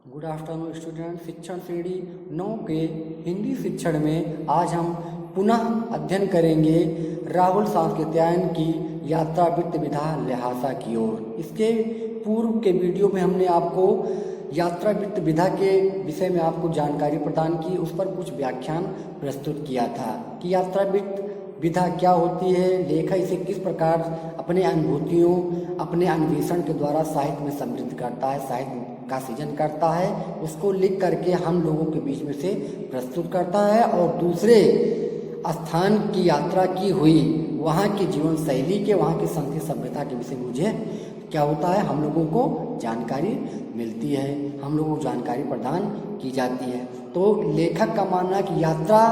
Good afternoon student. शिक्षण श्रेणी 9 के हिंदी शिक्षण में आज हम पुनः अध्ययन करेंगे राहुल सांस्कृत्यायन की यात्रा वृत्त विधा ल्हासा की ओर। इसके पूर्व के वीडियो में हमने आपको यात्रा वृत्त विधा के विषय में आपको जानकारी प्रदान की, उस पर कुछ व्याख्यान प्रस्तुत किया था कि यात्रा वृत्त विधा क्या होती है, लेखक इसे किस प्रकार अपने अनुभूतियों, अपने अन्वेषण के द्वारा साहित्य में समृद्ध करता है, साहित्य का सृजन करता है, उसको लिख करके हम लोगों के बीच में से प्रस्तुत करता है और दूसरे स्थान की यात्रा की हुई वहाँ की जीवन शैली के, वहाँ की संस्कृति सभ्यता के विषय में मुझे क्या होता है, हम लोगों को जानकारी मिलती है, हम लोगों को जानकारी प्रदान की जाती है। तो लेखक का मानना है कि यात्रा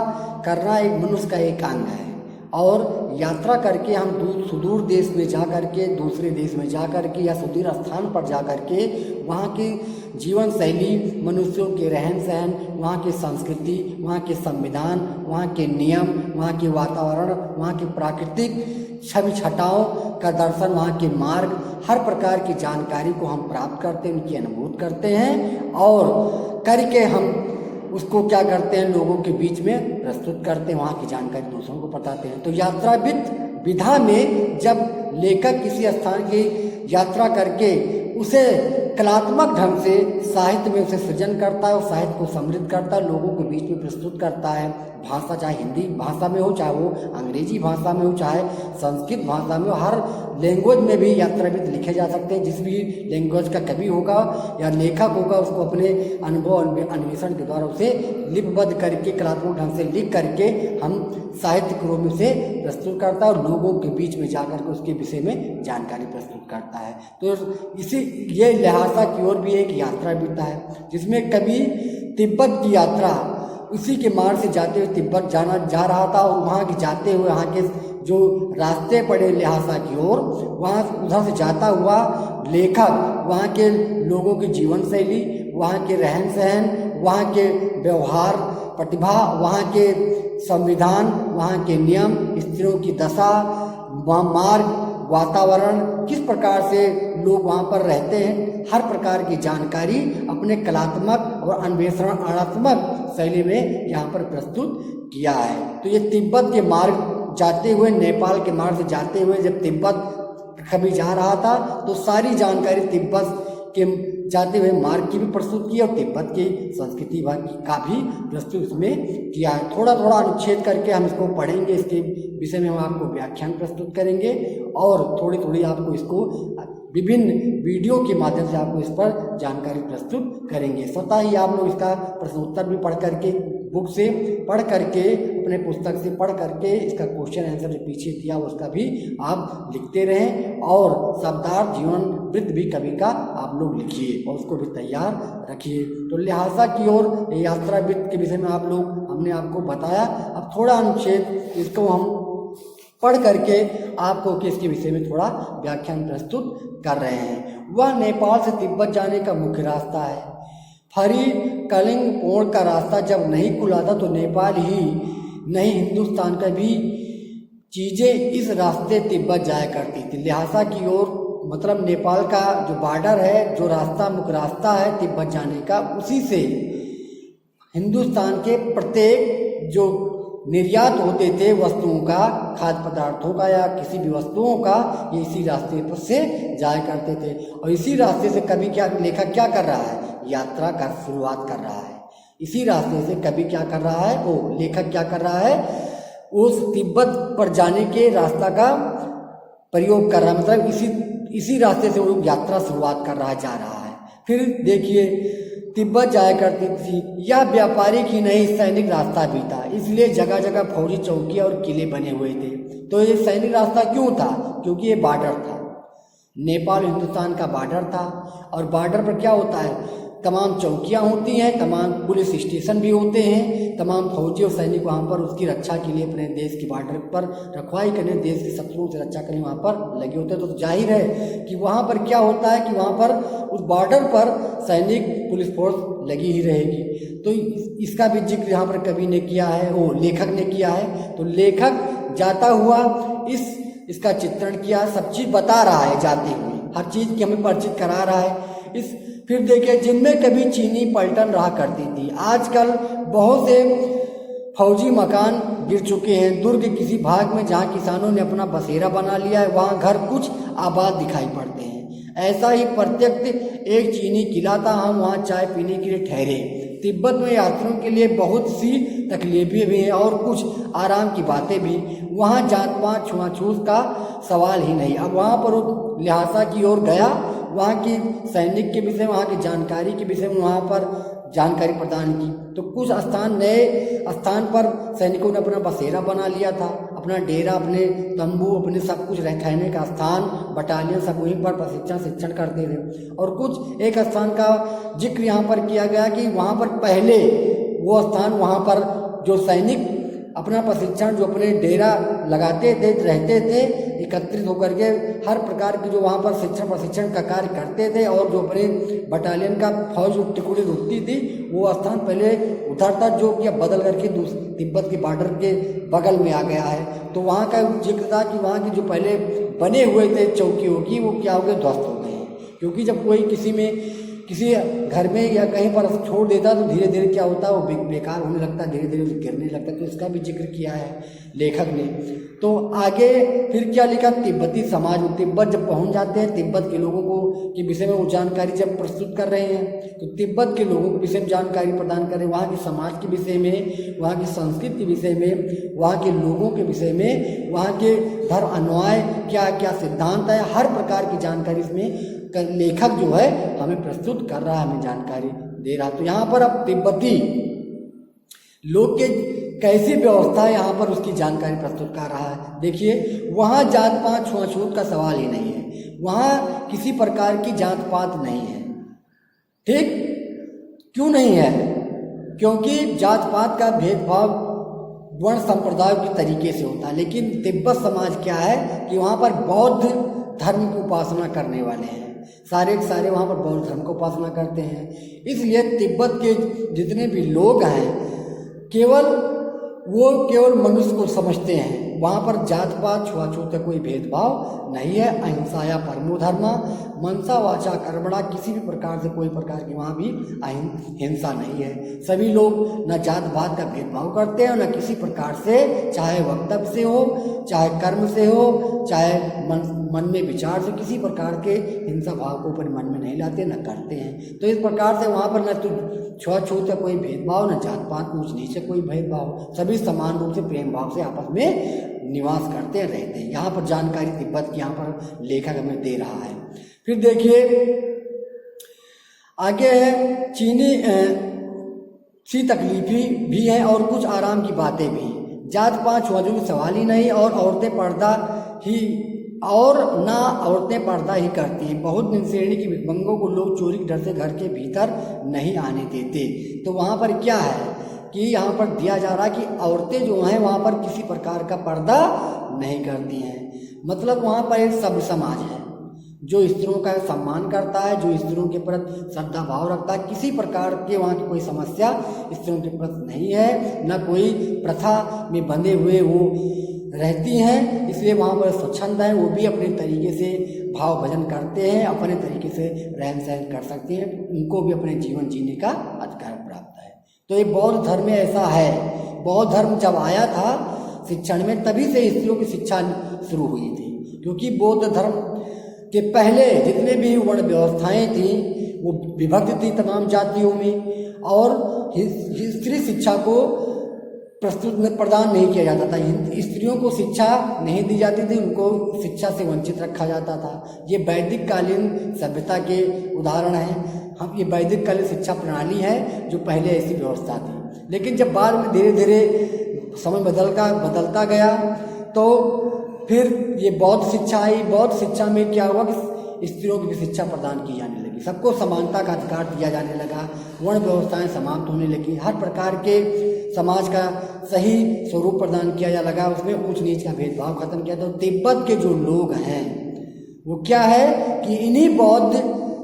करना एक मनुष्य का एक अंग है और यात्रा करके हम सुदूर देश में जा करके, दूसरे देश में जा करके या सुदूर स्थान पर जा करके वहाँ की जीवन शैली, मनुष्यों के रहन सहन, वहाँ की संस्कृति, वहाँ के संविधान, वहाँ के नियम, वहाँ के वातावरण, वहाँ की प्राकृतिक छवि छटाओं का दर्शन, वहाँ के मार्ग, हर प्रकार की जानकारी को हम प्राप्त करते हैं, उनकी अनुभूति करते हैं और करके हम उसको क्या करते हैं, लोगों के बीच में प्रस्तुत करते हैं, वहाँ की जानकारी दूसरों को बताते हैं। तो यात्रा वृत्त विधा में जब लेखक किसी स्थान की यात्रा करके उसे कलात्मक ढंग से साहित्य में उसे सृजन करता है और साहित्य को समृद्ध करता है, लोगों के बीच में प्रस्तुत करता है, भाषा चाहे हिंदी भाषा में हो, चाहे वो अंग्रेजी भाषा में हो, चाहे संस्कृत भाषा में हो, हर लैंग्वेज में भी यात्रा वृत्त लिखे जा सकते हैं। जिस भी लैंग्वेज का कवि होगा या लेखक होगा उसको अपने अनुभव अन्वेषण के द्वारा उसे लिपिबद्ध करके कलात्मक ढंग से लिख करके हम साहित्य के रूप में से प्रस्तुत करता है और लोगों के बीच में जाकर के उसके विषय में जानकारी प्रस्तुत करता है। तो इसी ये ल्हासा की ओर भी एक यात्रा वृत्त है जिसमें कभी तिब्बत की यात्रा, उसी के मार्ग से जाते हुए तिब्बत जा रहा था और वहाँ के जाते हुए वहाँ के जो रास्ते पड़े ल्हासा की ओर, वहाँ उधर से जाता हुआ लेखक वहाँ के लोगों की जीवन शैली, वहाँ के रहन सहन, वहाँ के व्यवहार प्रतिभा, वहाँ के संविधान, वहाँ के नियम, स्त्रियों की दशा, मार्ग, वातावरण, किस प्रकार से लोग वहाँ पर रहते हैं, हर प्रकार की जानकारी अपने कलात्मक और अन्वेषणात्मक शैली में यहाँ पर प्रस्तुत किया है। तो ये तिब्बत के मार्ग जाते हुए, नेपाल के मार्ग से जाते हुए जब तिब्बत कभी जा रहा था तो सारी जानकारी तिब्बत के जाते हुए मार्ग की भी प्रस्तुत की और तिब्बत की संस्कृति का भी प्रस्तुत इसमें किया है। थोड़ा थोड़ा अनुच्छेद करके हम इसको पढ़ेंगे, इसके विषय में हम आपको व्याख्यान प्रस्तुत करेंगे और थोड़ी थोड़ी आपको इसको विभिन्न वीडियो के माध्यम से आपको इस पर जानकारी प्रस्तुत करेंगे। स्वतः ही आप लोग इसका प्रश्न उत्तर भी पढ़ करके, बुक से पढ़ करके, अपने पुस्तक से पढ़ करके इसका क्वेश्चन आंसर जो पीछे दिया उसका भी आप लिखते रहें और शब्दार्थ जीवन वृत्त भी कवि का आप लोग लिखिए और उसको भी तैयार रखिए। तो ल्हासा की ओर यात्रा वृत्त के विषय में हमने आपको बताया। अब थोड़ा अनुच्छेद इसको हम पढ़ करके आपको किसके विषय में थोड़ा व्याख्यान प्रस्तुत कर रहे हैं। वह नेपाल से तिब्बत जाने का मुख्य रास्ता है। फरी कलिंगपोंग का रास्ता जब नहीं खुला था तो नेपाल ही नहीं, हिंदुस्तान का भी चीज़ें इस रास्ते तिब्बत जाया करती थी। ल्हासा की ओर मतलब नेपाल का जो बॉर्डर है, जो रास्ता मुख्य रास्ता है तिब्बत जाने का, उसी से हिंदुस्तान के प्रत्येक जो निर्यात होते थे वस्तुओं का, खाद्य पदार्थों का या किसी भी वस्तुओं का, ये इसी रास्ते पर से जाया करते थे। और इसी रास्ते से कभी क्या लेखक क्या कर रहा है, यात्रा का शुरुआत कर रहा है। इसी रास्ते से कभी क्या कर रहा है, वो लेखक क्या कर रहा है, उस तिब्बत पर जाने के रास्ता का प्रयोग कर रहा है, मतलब इसी रास्ते से वो यात्रा शुरुआत कर रहा है, जा रहा है। फिर देखिए तिब्बत जाया करती थी। यह व्यापारिक ही नहीं, सैनिक रास्ता भी था, इसलिए जगह जगह फौजी चौकियां और किले बने हुए थे। तो ये सैनिक रास्ता क्यों था, क्योंकि ये बॉर्डर था, नेपाल हिंदुस्तान का बॉर्डर था और बॉर्डर पर क्या होता है, तमाम चौकियां होती हैं, तमाम पुलिस स्टेशन भी होते हैं, तमाम फौजी और सैनिक वहाँ पर उसकी रक्षा के लिए अपने देश की बॉर्डर पर रखवाई करने, देश के शत्रुओं से रक्षा करने वहाँ पर लगे होते हैं। तो जाहिर है कि वहाँ पर क्या होता है कि वहाँ पर उस बॉर्डर पर सैनिक पुलिस फोर्स लगी ही रहेगी। तो इसका भी जिक्र यहाँ पर कवि ने किया है, वो लेखक ने किया है। तो लेखक जाता हुआ इसका चित्रण किया, सब चीज़ बता रहा है, जाते हुए हर चीज़ की हमें परिचित करा रहा है। इस फिर देखिए जिनमें कभी चीनी पलटन रहा करती थी। आजकल बहुत से फौजी मकान गिर चुके हैं। दुर्ग के किसी भाग में जहाँ किसानों ने अपना बसेरा बना लिया है, वहाँ घर कुछ आबाद दिखाई पड़ते हैं। ऐसा ही प्रत्यक्ष एक चीनी किला था, हम वहाँ चाय पीने के लिए ठहरे। तिब्बत में यात्रियों के लिए बहुत सी तकलीफें भी हैं और कुछ आराम की बातें भी। वहाँ जात पात छुआछूत का सवाल ही नहीं। अब वहाँ पर वो ल्हासा की ओर गया, वहाँ की सैनिक के विषय, वहाँ की जानकारी के विषय में वहाँ पर जानकारी प्रदान की। तो कुछ स्थान, नए स्थान पर सैनिकों ने अपना बसेरा बना लिया था, अपना डेरा, अपने तंबू, अपने सब कुछ रहने का स्थान, बटालियन सब वहीं पर शिक्षण करते थे। और कुछ एक स्थान का जिक्र यहाँ पर किया गया कि वहाँ पर पहले वो स्थान, वहाँ पर जो सैनिक अपना प्रशिक्षण, जो अपने डेरा लगाते थे, रहते थे, एकत्रित होकर के हर प्रकार की जो वहाँ पर प्रशिक्षण का कार्य करते थे, और जो अपने बटालियन का फौज टुकड़ी रुकती थी, वो स्थान पहले उधर था, जो कि अब बदल करके तिब्बत के बॉर्डर के बगल में आ गया है। तो वहाँ का जिक्र था कि वहाँ की जो पहले बने हुए थे चौकियों की, वो क्या हो गए, ध्वस्त हो गए। क्योंकि जब कोई किसी घर में या कहीं पर छोड़ देता तो धीरे धीरे क्या होता है, वो बेकार होने लगता है, धीरे धीरे गिरने लगता है। तो इसका भी जिक्र किया है लेखक ने। तो आगे फिर क्या लिखा, तिब्बती समाज। तिब्बत जब पहुंच जाते हैं, तिब्बत के लोगों को के विषय में वो जानकारी जब प्रस्तुत कर रहे हैं, तो तिब्बत के लोगों के विषय में जानकारी प्रदान कर रहे हैं, वहाँ के समाज के विषय में, वहाँ की संस्कृति के विषय में, वहाँ के लोगों के विषय में, वहाँ के धर्म अन्वय क्या क्या सिद्धांत है, हर प्रकार की जानकारी इसमें लेखक जो है हमें प्रस्तुत कर रहा है, हमें जानकारी दे रहा है। तो यहाँ पर अब तिब्बती लोग के कैसी व्यवस्था है, यहाँ पर उसकी जानकारी प्रस्तुत कर रहा है। देखिए, वहाँ जात पात छुआछूत का सवाल ही नहीं है, वहाँ किसी प्रकार की जात पात नहीं है। ठीक, क्यों नहीं है? क्योंकि जात पात का भेदभाव वर्ण संप्रदाय के तरीके से होता है। लेकिन तिब्बत समाज क्या है कि वहाँ पर बौद्ध धर्म की उपासना करने वाले हैं, सारे के सारे वहाँ पर बौद्ध धर्म को उपासना करते हैं। इसलिए तिब्बत के जितने भी लोग हैं, केवल मनुष्य को समझते हैं। वहाँ पर जात पात छुआछूत का कोई भेदभाव नहीं है। अहिंसा या परमो धर्म, मनसा वाचा कर्मणा, किसी भी प्रकार से कोई प्रकार की वहाँ भी हिंसा नहीं है। सभी लोग न जात पात का भेदभाव करते हैं, न किसी प्रकार से, चाहे वक्तव्य से हो, चाहे कर्म से हो, चाहे मन में विचार से, किसी प्रकार के हिंसा भाव को अपने मन में नहीं लाते, न करते हैं। तो इस प्रकार से वहाँ पर न तो छुआछूत का कोई भेदभाव, न जात पात ऊंच नीच से कोई भेदभाव, सभी समान रूप से प्रेम भाव से आपस में निवास करते रहते हैं। यहाँ पर जानकारी तिब्बत की यहाँ पर लेखक हमें दे रहा है। फिर देखिए आगे है, चीनी सी तकलीफी भी है और कुछ आराम की बातें भी। जात पात छुआछूत की सवाल ही नहीं, और औरतें पर्दा ही करती हैं। बहुत निम्न श्रेणी की भिक्षुकों को लोग चोरी के डर से घर के भीतर नहीं आने देते। तो वहाँ पर क्या है कि यहाँ पर दिया जा रहा है कि औरतें जो हैं वहाँ पर किसी प्रकार का पर्दा नहीं करती हैं। मतलब वहाँ पर एक सभ्य समाज है जो स्त्रियों का सम्मान करता है, जो स्त्रियों के प्रति श्रद्धा भाव रखता है। किसी प्रकार के वहाँ की कोई समस्या स्त्रियों के प्रति नहीं है, न कोई प्रथा में बंधे हुए वो रहती हैं। इसलिए वहाँ पर स्वच्छंद हैं, वो भी अपने तरीके से भाव भजन करते हैं, अपने तरीके से रहन सहन कर सकते हैं, उनको भी अपने जीवन जीने का अधिकार प्राप्त है। तो ये बौद्ध धर्म में ऐसा है। बौद्ध धर्म जब आया था शिक्षण में, तभी से स्त्रियों की शिक्षा शुरू हुई थी। क्योंकि बौद्ध धर्म के पहले जितने भी वर्ण व्यवस्थाएं थी वो विभक्त थी तमाम जातियों में, और स्त्री शिक्षा को प्रदान नहीं किया जाता था। स्त्रियों को शिक्षा नहीं दी जाती थी, उनको शिक्षा से वंचित रखा जाता था। ये वैदिक कालीन सभ्यता के उदाहरण हैं। हम ये वैदिक कालीन शिक्षा प्रणाली है जो पहले ऐसी व्यवस्था थी। लेकिन जब बाद में धीरे धीरे समय बदलता गया तो फिर ये बौद्ध शिक्षा आई। बौद्ध शिक्षा में क्या हुआ कि स्त्रियों की भी शिक्षा प्रदान की जाने लगी, सबको समानता का अधिकार दिया जाने लगा, वर्ण व्यवस्थाएं समाप्त होने लगी, हर प्रकार के समाज का सही स्वरूप प्रदान किया जा लगा, उसमें ऊंच नीच का भेदभाव खत्म किया। तो तिब्बत के जो लोग हैं वो क्या है कि इन्हीं बौद्ध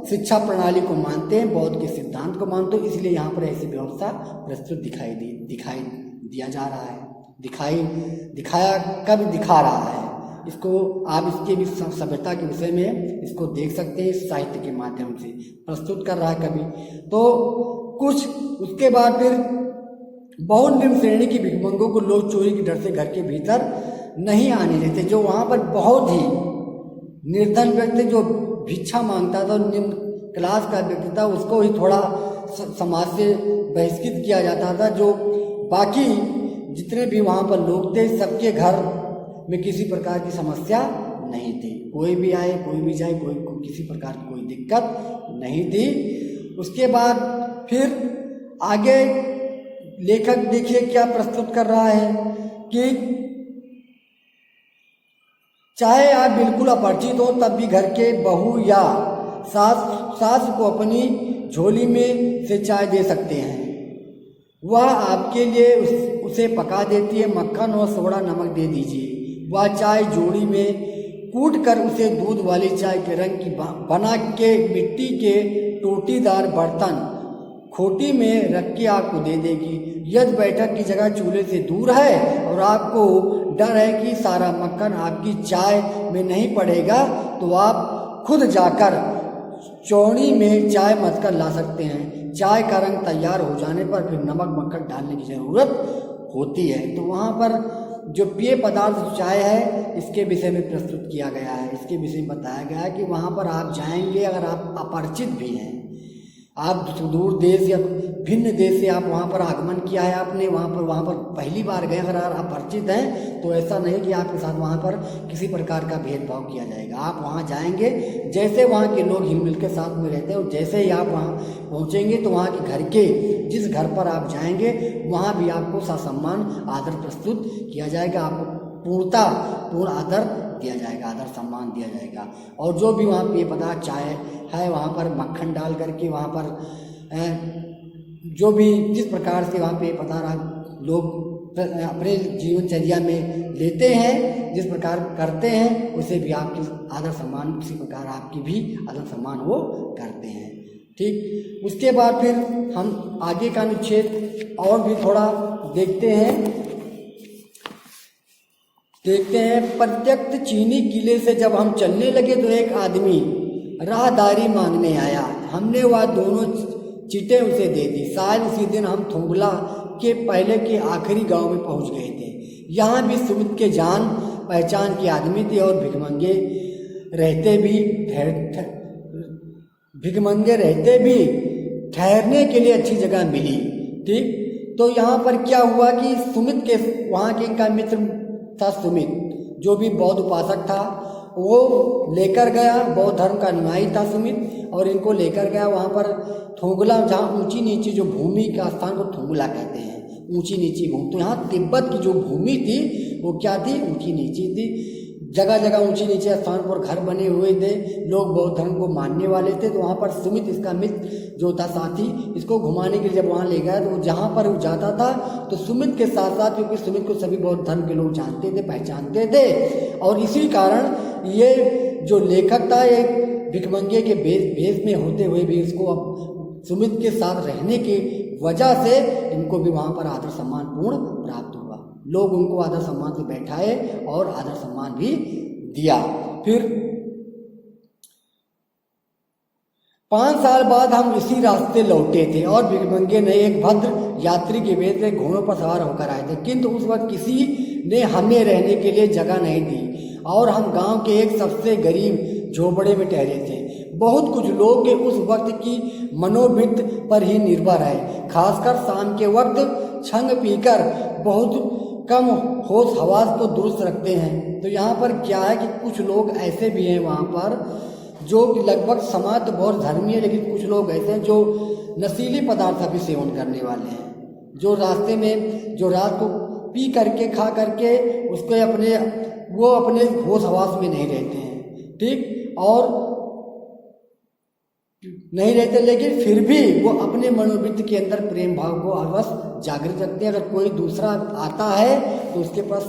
शिक्षा प्रणाली को मानते हैं, बौद्ध के सिद्धांत को मानते हैं। इसलिए यहाँ पर ऐसी व्यवस्था प्रस्तुत दिखाई दिया जा रहा है, दिखा रहा है। इसको आप इसके भी सभ्यता के विषय में इसको देख सकते हैं, साहित्य के माध्यम से प्रस्तुत कर रहा है कवि। तो कुछ उसके बाद फिर बहुत निम्न श्रेणी की भिखमंगों को लोग चोरी के डर से घर के भीतर नहीं आने देते। जो वहाँ पर बहुत ही निर्धन व्यक्ति जो भिक्षा मांगता था, निम्न क्लास का व्यक्ति था, उसको ही थोड़ा समाज से बहिष्कृत किया जाता था। जो बाकी जितने भी वहाँ पर लोग थे, सबके घर में किसी प्रकार की समस्या नहीं थी। कोई भी आए, कोई भी जाए, कोई किसी प्रकार की कोई दिक्कत नहीं थी। उसके बाद फिर आगे लेखक देखिए क्या प्रस्तुत कर रहा है कि चाहे आप बिल्कुल अपरिचित हो, तब भी घर के बहू या सास को अपनी झोली में से चाय दे सकते हैं। वह आपके लिए उसे पका देती है। मक्खन और सोडा नमक दे दीजिए। वह चाय जोड़ी में कूट कर उसे दूध वाली चाय के रंग की बना के मिट्टी के टोटीदार बर्तन खोटी में रख के आपको दे देगी। यदि बैठक की जगह चूल्हे से दूर है और आपको डर है कि सारा मक्खन आपकी चाय में नहीं पड़ेगा, तो आप खुद जाकर चौनी में चाय मथ कर ला सकते हैं। चाय का रंग तैयार हो जाने पर फिर नमक मक्खन डालने की ज़रूरत होती है। तो वहाँ पर जो पेय पदार्थ चाय है, इसके विषय में प्रस्तुत किया गया है। इसके विषय में बताया गया है कि वहाँ पर आप जाएंगे, अगर आप अपरिचित भी हैं, आप दूर देश या भिन्न देश से आप वहाँ पर आगमन किया है, आपने वहाँ पर पहली बार गए, अगर आप अपरिचित हैं, तो ऐसा नहीं कि आपके साथ वहाँ पर किसी प्रकार का भेदभाव किया जाएगा। आप वहाँ जाएंगे, जैसे वहाँ के लोग हिल मिल के साथ में रहते हैं, और जैसे ही आप वहाँ पहुँचेंगे तो वहाँ के घर के जिस घर पर आप जाएंगे वहाँ भी आपको ससम्मान आदर प्रस्तुत किया जाएगा। आपको पूर्ण आदर दिया जाएगा, आदर सम्मान दिया जाएगा। और जो भी वहाँ पेय पदार्थ चाय है, वहाँ पर मक्खन डाल करके वहाँ पर जो भी जिस प्रकार से वहाँ पेय पदार्थ लोग अपने जीवनचर्या में लेते हैं, जिस प्रकार करते हैं, उसे भी आपकी आदर सम्मान उसी प्रकार आपकी भी आदर सम्मान वो करते हैं। ठीक, उसके बाद फिर हम आगे का अनुच्छेद और भी थोड़ा देखते हैं। प्रत्यक्ष चीनी किले से जब हम चलने लगे तो एक आदमी राहदारी मांगने आया। हमने वह दोनों चिटें उसे दे दी। शायद उसी दिन हम थोंगला के पहले के आखिरी गांव में पहुंच गए थे। यहाँ भी सुमित के जान पहचान के आदमी थे और भिखमंगे रहते भी ठहरने के लिए अच्छी जगह मिली। ठीक, तो यहाँ पर क्या हुआ कि सुमित के वहाँ के इनका मित्र था सुमित, जो भी बौद्ध उपासक था, वो लेकर गया, बौद्ध धर्म का अनुयायी था सुमित, और इनको लेकर गया वहाँ पर थोंगला, जहाँ ऊंची नीची जो भूमि का स्थान को थोंगला कहते हैं, ऊंची नीची भूमि। तो यहाँ तिब्बत की जो भूमि थी वो क्या थी, ऊंची नीची थी। जगह जगह ऊंची नीचे स्थान पर घर बने हुए थे, लोग बौद्ध धर्म को मानने वाले थे। तो वहाँ पर सुमित इसका मित्र जो था साथी, इसको घुमाने के लिए जब वहाँ ले गया, तो जहाँ पर वो जाता था तो सुमित के साथ साथ, क्योंकि सुमित को सभी बौद्ध धर्म के लोग जानते थे, पहचानते थे, और इसी कारण ये जो लेखक था एक भिखमंगे के भेष में होते हुए भी इसको अब सुमित के साथ रहने की वजह से इनको भी वहाँ पर आदर सम्मान पूर्ण प्राप्त हुआ। लोग उनको आदर सम्मान से बैठाए और आदर सम्मान भी दिया। फिर 5 साल बाद हम इसी रास्ते लौटे थे और भिखमंगे ने एक भद्र यात्री के वेश में घोड़ों पर सवार होकर आए थे, किंतु उस वक्त किसी ने हमें रहने के लिए जगह नहीं दी और हम गांव के एक सबसे गरीब झोपड़े में ठहरे थे। बहुत कुछ लोग के उस वक्त की मनोवृत्ति पर ही निर्भर है, खासकर शाम के वक्त छंग पीकर बहुत कम होश हवास को दुरुस्त रखते हैं। तो यहाँ पर क्या है कि कुछ लोग ऐसे भी हैं वहाँ पर जो कि लगभग समाज तो बहुत धर्मी है, लेकिन कुछ लोग ऐसे हैं जो नशीले पदार्थ भी सेवन करने वाले हैं, जो रास्ते में जो रात को पी करके खा करके उसके अपने होश हवास में नहीं रहते हैं। ठीक, और नहीं रहते, लेकिन फिर भी वो अपने मनोवृत्ति के अंदर प्रेम भाव को अवश्य जागृत रखते हैं। अगर कोई दूसरा आता है तो उसके पास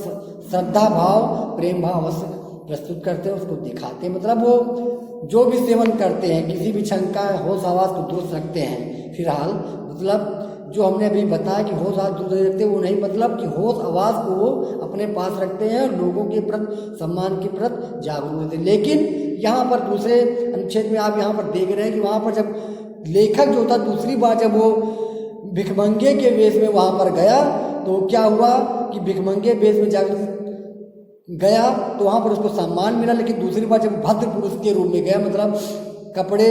श्रद्धा भाव प्रेम भाव अवश्य प्रस्तुत करते हैं, उसको दिखाते हैं। मतलब वो जो भी सेवन करते हैं, किसी भी क्षण का होश आवास को दुरुस्त रखते हैं। फिलहाल मतलब जो हमने अभी बताया कि होश हाथ दूर नहीं रखते, वो नहीं, मतलब कि होश आवाज़ को वो अपने पास रखते हैं और लोगों के प्रति सम्मान के प्रति जागरूक रहते हैं। लेकिन यहाँ पर दूसरे अनुच्छेद में आप यहाँ पर देख रहे हैं कि वहाँ पर जब लेखक जो था दूसरी बार जब वो भिखमंगे के वेश में वहाँ पर गया तो क्या हुआ कि भिखमंगे वेश में जाकर गया तो वहाँ पर उसको सम्मान मिला, लेकिन दूसरी बार जब भद्र पुरुष के रूप में गया, मतलब कपड़े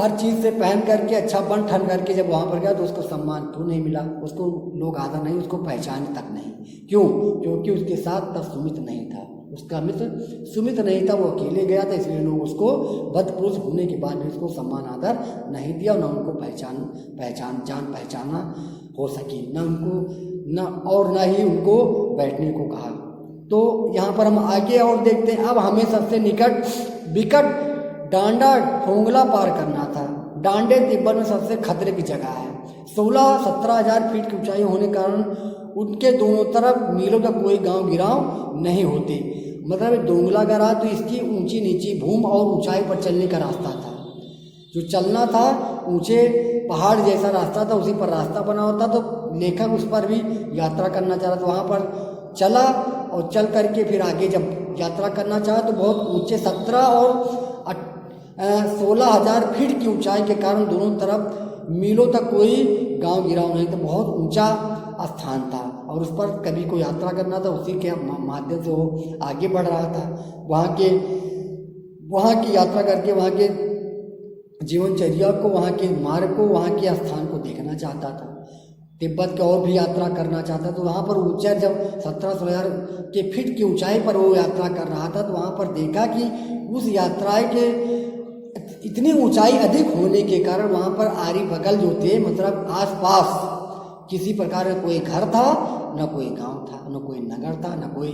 हर चीज़ से पहन करके अच्छा बन ठन करके जब वहाँ पर गया तो उसको सम्मान क्यों नहीं मिला? उसको लोग आदर नहीं, उसको पहचाने तक नहीं। क्यों? क्योंकि उसके साथ तब सुमित नहीं था, उसका मित्र सुमित नहीं था, वो अकेले गया था, इसलिए लोग उसको भद्र पुरुष होने के बाद भी उसको सम्मान आदर नहीं दिया, न उनको पहचाना हो सकी, न ही उनको बैठने को कहा। तो यहाँ पर हम आगे और देखते हैं। अब हमें सबसे विकट डांडा ठोंगला पार करना था। डांडे तिब्बत में सबसे खतरे की जगह है। 16-17 हज़ार फीट की ऊंचाई होने के कारण उनके दोनों तरफ मीलों तक कोई गांव गिराव नहीं होते। मतलब डोंगला का राह तो इसकी ऊंची नीची भूमि और ऊंचाई पर चलने का रास्ता था। जो चलना था ऊंचे पहाड़ जैसा रास्ता था, उसी पर रास्ता बना होता। तो लेखक उस पर भी यात्रा करना चाह रहा था, वहाँ पर चला और चल करके फिर आगे जब यात्रा करना चाहा तो बहुत ऊंचे 17 और 16 हज़ार फीट की ऊंचाई के कारण दोनों तरफ मीलों तक कोई गांव गिराव नहीं था, बहुत ऊंचा स्थान था और उस पर कभी को यात्रा करना था, उसी के माध्यम से वो आगे बढ़ रहा था। वहाँ की यात्रा करके वहाँ के जीवनचर्या को, वहाँ के मार्ग को, वहाँ के स्थान को देखना चाहता था। तिब्बत की और भी यात्रा करना चाहता, तो वहाँ पर ऊंचा जब 17-16 हज़ार के फीट की ऊंचाई पर वो यात्रा कर रहा था तो वहाँ पर देखा कि उस यात्रा के इतनी ऊंचाई अधिक होने के कारण वहाँ पर आरी बगल जो थे, मतलब आसपास किसी प्रकार का कोई घर था, न कोई गांव था, न कोई नगर था, न कोई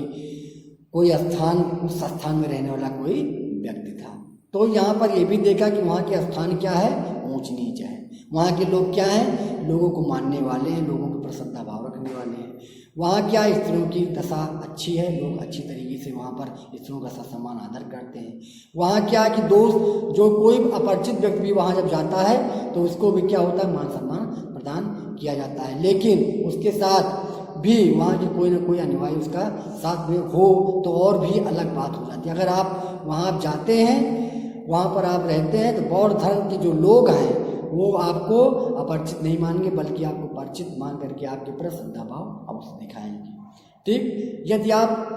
स्थान, उस स्थान में रहने वाला कोई व्यक्ति था। तो यहाँ पर ये भी देखा कि वहाँ के स्थान क्या है, ऊंच नीच है। वहाँ के लोग क्या हैं, लोगों को मानने वाले हैं, लोगों के प्रति श्रद्धा भाव रखने वाले हैं। वहाँ क्या स्त्रियों की दशा अच्छी है, लोग अच्छी तरीके से वहाँ पर स्त्रियों का सम्मान आदर करते हैं। वहाँ क्या कि दोस्त जो कोई अपरिचित व्यक्ति भी वहाँ जब जाता है तो उसको भी क्या होता है, मान सम्मान प्रदान किया जाता है। लेकिन उसके साथ भी वहाँ के कोई ना कोई अनुयायी उसका साथ में हो तो और भी अलग बात हो जाती है। अगर आप वहाँ जाते हैं, वहाँ पर आप रहते हैं तो बौद्ध धर्म के जो लोग हैं वो आपको अपरिचित नहीं मानेंगे, बल्कि आपको परिचित मान करके आपके प्रति श्रद्धा भाव अवश्य दिखाएंगे। ठीक, यदि आप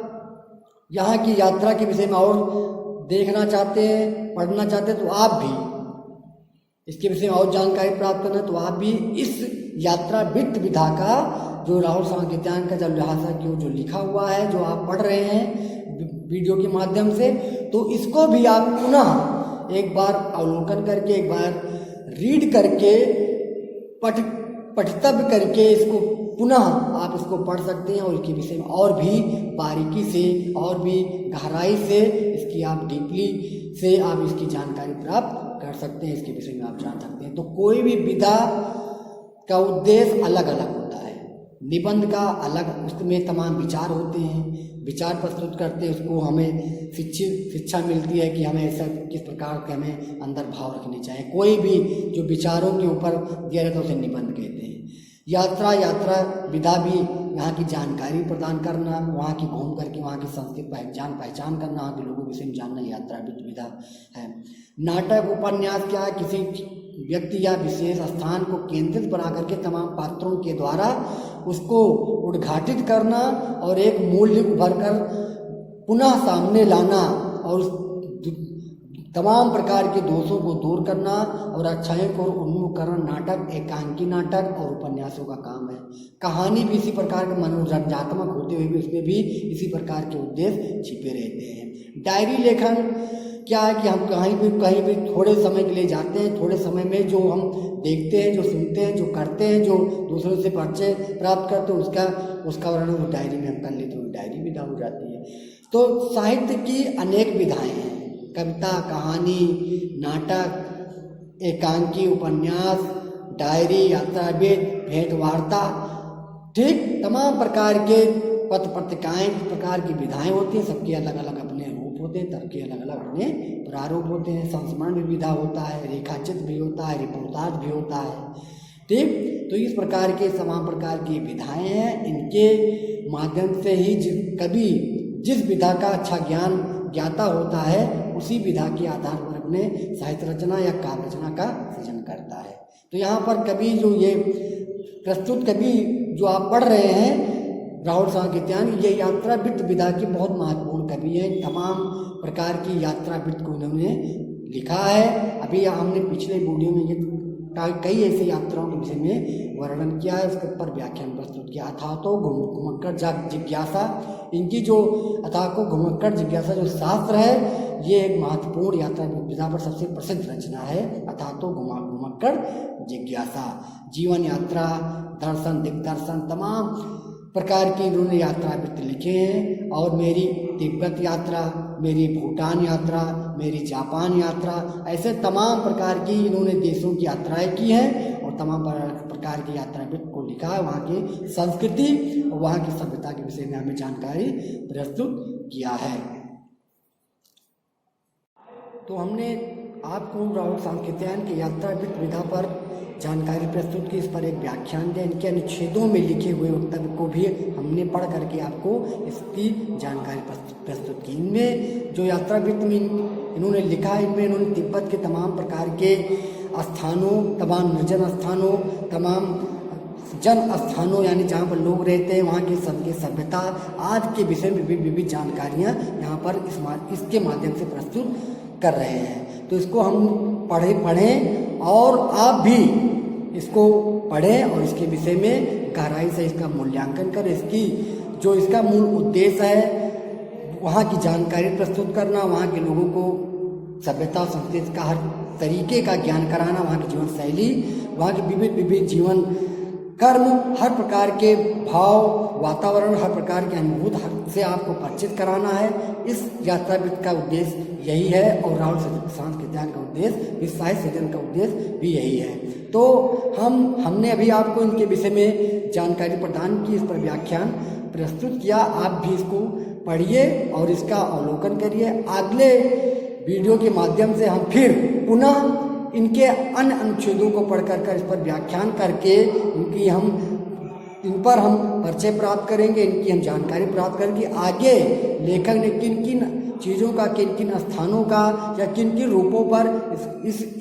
यहाँ की यात्रा के विषय में और देखना चाहते हैं, पढ़ना चाहते हैं, तो आप भी इसके विषय में और जानकारी प्राप्त करना, तो आप भी इस यात्रा वित्त विधा का जो राहुल सांकृत्यायन का जब लिहाजा की जो लिखा हुआ है, जो आप पढ़ रहे हैं वीडियो के माध्यम से, तो इसको भी आप पुनः एक बार अवलोकन करके, एक बार रीड करके, पठितव्य करके इसको पुनः आप इसको पढ़ सकते हैं और इसके विषय में और भी बारीकी से और भी गहराई से इसकी आप डीपली से आप इसकी जानकारी प्राप्त कर सकते हैं, इसके विषय में आप जान सकते हैं। तो कोई भी विधा का उद्देश्य अलग अलग होता है, निबंध का अलग, उसमें तमाम विचार होते हैं, विचार प्रस्तुत करते हैं, उसको हमें शिक्षा मिलती है कि हमें ऐसा किस प्रकार के हमें अंदर भाव रखने चाहिए। कोई भी जो विचारों के ऊपर दिया जाता है उसे निबंध कहते हैं। यात्रा विधा भी यहाँ की जानकारी प्रदान करना, वहाँ की घूम करके वहाँ की संस्कृति पहचान करना, वहाँ के लोगों के विषय में जानना, यात्रा विधा है। नाटक उपन्यास क्या है, किसी व्यक्ति या विशेष स्थान को केंद्रित बना करके तमाम पात्रों के द्वारा उसको उद्घाटित करना और एक मूल्य उभर कर पुनः सामने लाना और तमाम प्रकार के दोषों को दूर करना और अच्छाइयों को उन्मुख करना नाटक, एकांकी नाटक और उपन्यासों का काम है। कहानी भी इसी प्रकार के मनोरंजनात्मक होते हुए भी उसमें भी इसी प्रकार के उद्देश्य छिपे रहते हैं। डायरी लेखन क्या है कि हम कहीं भी थोड़े समय के लिए जाते हैं, थोड़े समय में जो हम देखते हैं, जो सुनते हैं, जो करते हैं, जो दूसरों से परिचय प्राप्त करते हैं, उसका वर्णन डायरी में हम कर लेते हैं, डायरी विधा हो जाती है। तो साहित्य की अनेक विधाएं हैं, कविता, कहानी, नाटक, एकांकी, उपन्यास, डायरी, यात्राविद, भेंट वार्ता, ठीक तमाम प्रकार के पत्र पत्रिकाएं, इस प्रकार की विधाएं होती हैं। सबके अलग अलग अपने रूप होते हैं, सबके अलग अलग अपने प्रारूप होते हैं। संस्मरण भी विधा होता है, रेखाचित्र भी होता है, रिपोर्टाज भी होता है। ठीक, तो इस प्रकार के तमाम प्रकार की विधाएं हैं, इनके माध्यम से ही कभी जिस विधा का अच्छा ज्ञान ज्ञाता होता है उसी विधा के आधार पर अपने साहित्य रचना या काव्य रचना का सृजन करता है। तो यहाँ पर कवि जो ये प्रस्तुत कवि जो आप पढ़ रहे हैं राहुल सांकृत्यायन, ये यात्रा वृत्त विधा की बहुत महत्वपूर्ण कवि हैं। तमाम प्रकार की यात्रा वृत्त को इन्होंने लिखा है। अभी हमने पिछले वीडियो में ये कई ऐसे यात्राओं के विषय में वर्णन किया है, उसके ऊपर व्याख्यान प्रस्तुत किया। अथा तो घुमक्कड़ जिज्ञासा, इनकी जो अथा को घुमक्कड़ जिज्ञासा जो शास्त्र है, ये एक महत्वपूर्ण यात्रा विधा पर सबसे प्रसिद्ध रचना है। अथा तो घुमक्कड़ जिज्ञासा, जीवन यात्रा, दर्शन, दिग्दर्शन, तमाम प्रकार की इन्होंने यात्रा वृत्त लिखे हैं। और मेरी तिब्बत यात्रा, मेरी भूटान यात्रा, मेरी जापान यात्रा, ऐसे तमाम प्रकार की इन्होंने देशों की यात्राएं की हैं और तमाम प्रकार की यात्रा वृत्त को लिखा है। वहाँ की संस्कृति और वहाँ की सभ्यता के विषय में हमें जानकारी प्रस्तुत किया है। तो हमने आपको राहुल सांकृत्यायन की यात्रा वृत्त विधा पर जानकारी प्रस्तुत की, इस पर एक व्याख्यान दिया। इनके अनुच्छेदों में लिखे हुए वक्तव्य को भी हमने पढ़ करके आपको इसकी जानकारी प्रस्तुत की। इनमें जो यात्रा वृत्त में इन्होंने लिखा है, इनमें इन्होंने तिब्बत के तमाम प्रकार के स्थानों, तमाम निर्जन स्थानों, तमाम जन स्थानों यानी जहाँ पर लोग रहते हैं वहाँ की सबकी सभ्यता आज के विषय में विविध जानकारियाँ यहाँ पर इसके माध्यम से प्रस्तुत कर रहे हैं। तो इसको हम पढ़ें और आप भी इसको पढ़ें और इसके विषय में गहराई से इसका मूल्यांकन करें। इसका मूल उद्देश्य है वहाँ की जानकारी प्रस्तुत करना, वहाँ के लोगों को सभ्यता संस्कृति का हर तरीके का ज्ञान कराना, वहाँ की जीवन शैली, वहाँ के विविध जीवन कर्म, हर प्रकार के भाव, वातावरण, हर प्रकार के अनुभूत से आपको परिचित कराना है। इस यात्रा वृत्त का उद्देश्य यही है और राहुल सांकृत्यायन का उद्देश्य, इस साहित्य सृजन का उद्देश्य भी यही है। तो हमने अभी आपको इनके विषय में जानकारी प्रदान की, इस पर व्याख्यान प्रस्तुत किया। आप भी इसको पढ़िए और इसका अवलोकन करिए। अगले वीडियो के माध्यम से हम फिर पुनः इनके अन्य अनुच्छेदों को पढ़ कर इस पर व्याख्यान करके इन पर हम परिचय प्राप्त करेंगे, इनकी हम जानकारी प्राप्त करेंगे। आगे लेखक ने किन किन चीज़ों का, किन किन स्थानों का या किन किन रूपों पर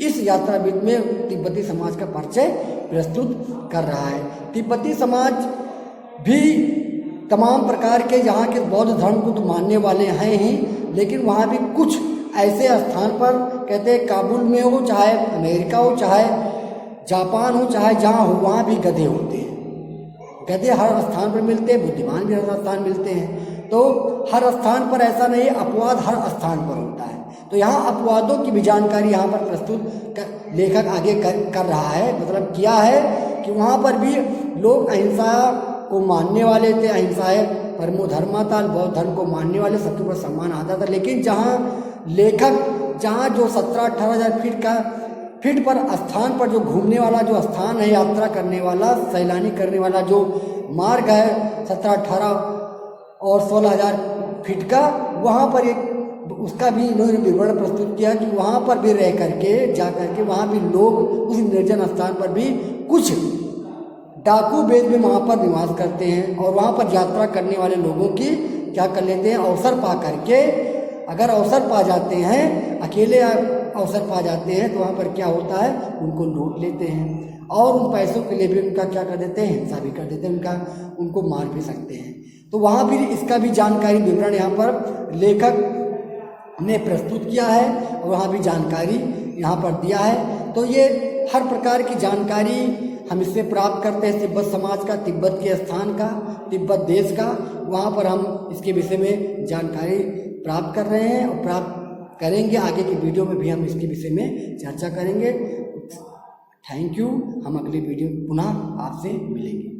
इस यात्रा वृत्त में तिब्बती समाज का परिचय प्रस्तुत कर रहा है। तिब्बती समाज भी तमाम प्रकार के यहाँ के बौद्ध धर्म को तो मानने वाले हैं ही, लेकिन वहाँ भी कुछ ऐसे स्थान पर, कहते हैं काबुल में हो, चाहे अमेरिका हो, चाहे जापान हो, चाहे जहाँ हो, वहाँ भी गधे होते हैं। गधे हर स्थान पर मिलते हैं, बुद्धिमान भी हर स्थान मिलते हैं। तो हर स्थान पर ऐसा नहीं, अपवाद हर स्थान पर होता है। तो यहाँ अपवादों की भी जानकारी यहाँ पर प्रस्तुत लेखक आगे कर रहा है, मतलब किया है कि वहाँ पर भी लोग अहिंसा को मानने वाले थे, अहिंसा है परमो धर्मा था, बौद्ध धर्म को मानने वाले सबके ऊपर सम्मान आता था। लेकिन जहाँ जो 17-18 हज़ार फीट पर स्थान पर जो घूमने वाला जो स्थान है, यात्रा करने वाला, सैलानी करने वाला जो मार्ग है 17-18 और 16,000 फीट का, वहाँ पर उसका भी इन्होंने विवरण प्रस्तुत किया कि वहाँ पर भी रह करके जा करके वहाँ भी लोग उस निर्जन स्थान पर भी कुछ डाकू वेद में वहाँ पर निवास करते हैं और वहाँ पर यात्रा करने वाले लोगों की क्या कर लेते हैं, अवसर पा करके, अगर अवसर पा जाते हैं, अकेले अवसर पा जाते हैं तो वहाँ पर क्या होता है, उनको लूट लेते हैं और उन पैसों के लिए भी उनका क्या कर देते हैं, हिंसा भी कर देते हैं, उनको मार भी सकते हैं। तो वहाँ भी इसका भी जानकारी विवरण यहाँ पर लेखक ने प्रस्तुत किया है और वहाँ भी जानकारी यहाँ पर दिया है। तो ये हर प्रकार की जानकारी हम इससे प्राप्त करते हैं, तिब्बत समाज का, तिब्बत के स्थान का, तिब्बत देश का, वहाँ पर हम इसके विषय में जानकारी प्राप्त कर रहे हैं और प्राप्त करेंगे। आगे की वीडियो में भी हम इसके विषय में चर्चा करेंगे। Thank you. हम अगली वीडियो पुनः आपसे मिलेंगे।